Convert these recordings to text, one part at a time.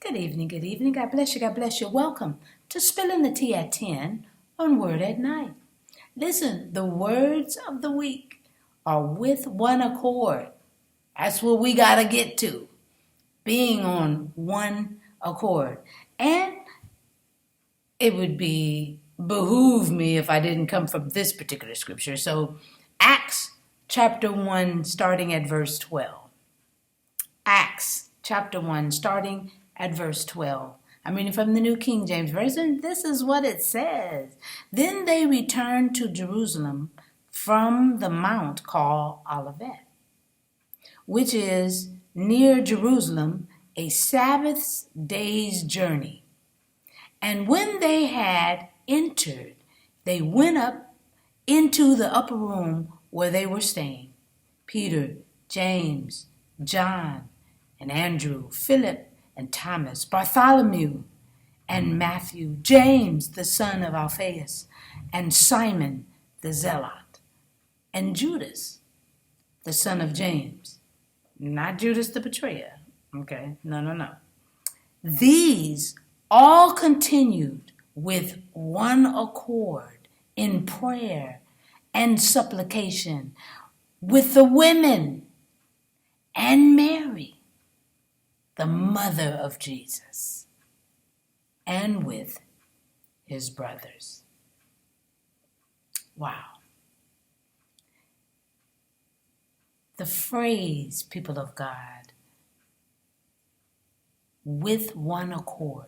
Good evening, good evening. God bless you, God bless you. Welcome to Spilling the Tea at 10 on Word at Night. Listen, the words of the week are with one accord. That's what we got to get to, being on one accord. And it would behoove me if I didn't come from this particular scripture. So Acts chapter 1, starting at verse 12. Acts chapter 1, starting at verse 12. I'm reading from the New King James Version. This is what it says. Then they returned to Jerusalem from the mount called Olivet, which is near Jerusalem, a Sabbath day's journey. And when they had entered, they went up into the upper room where they were staying. Peter, James, John, and Andrew, Philip, and Thomas, Bartholomew, and Matthew, James, the son of Alphaeus, and Simon the Zealot, and Judas, the son of James. Not Judas the betrayer. Okay, no. These all continued with one accord in prayer and supplication with the women and Mary, the mother of Jesus, and with his brothers. Wow. The phrase, people of God, with one accord,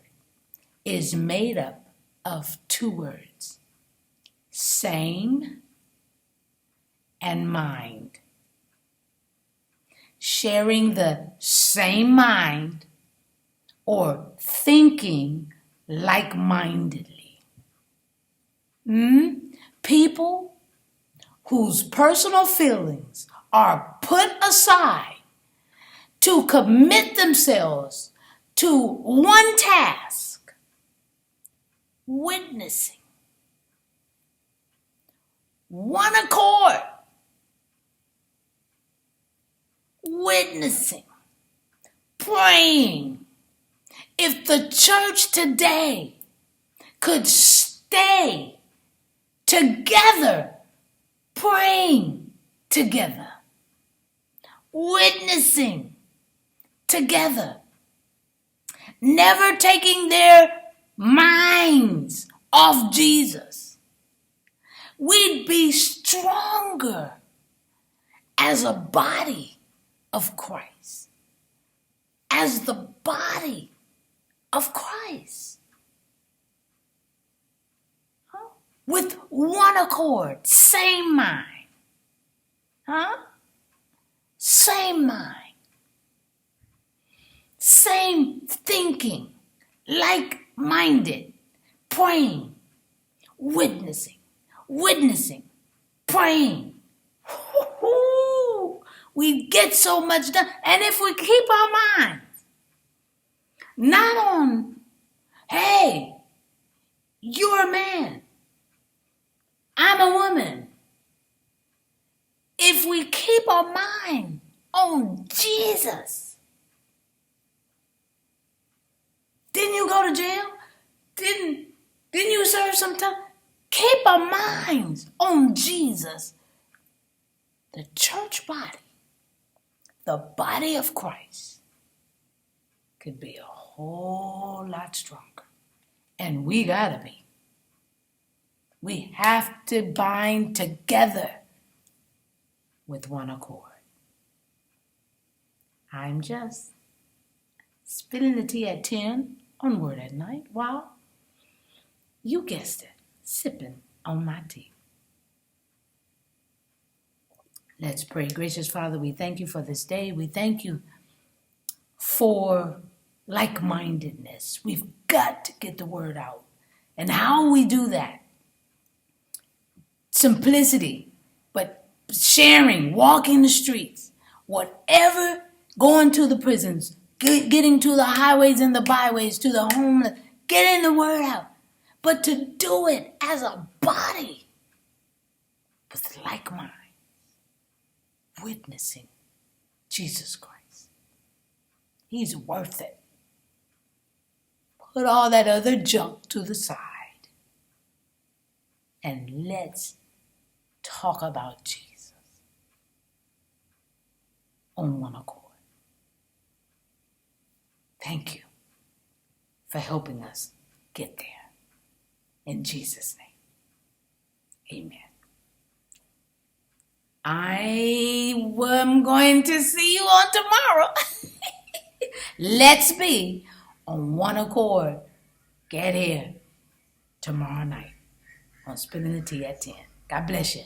is made up of two words, same and mind. Sharing the same mind or thinking like-mindedly. People whose personal feelings are put aside to commit themselves to one task, witnessing, one accord, witnessing, praying. If the church today could stay together, praying together, witnessing together, never taking their minds off Jesus, we'd be stronger as a body of Christ. As the body of Christ. With one accord, same mind. Same mind. Same thinking, like-minded, praying, witnessing, praying. We get so much done. And if we keep our minds not on, hey, you're a man, I'm a woman. If we keep our mind on Jesus, didn't you go to jail? Didn't you serve some time? Keep our minds on Jesus. The church body, the body of Christ, could be a whole lot stronger. And we gotta be. We have to bind together with one accord. I'm just spilling the tea at 10 on Word at Night while, you guessed it, sipping on my tea. Let's pray. Gracious Father, we thank you for this day. We thank you for like-mindedness. We've got to get the word out. And how we do that? Simplicity, but sharing, walking the streets, whatever, going to the prisons, getting to the highways and the byways, to the homeless, getting the word out. But to do it as a body with like mind, witnessing Jesus Christ. He's worth it. Put all that other junk to the side. And let's talk about Jesus on one accord. Thank you for helping us get there. In Jesus' name, amen. I am going to see you on tomorrow. Let's be on one accord. Get here tomorrow night on Spilling the Tea at 10. God bless you.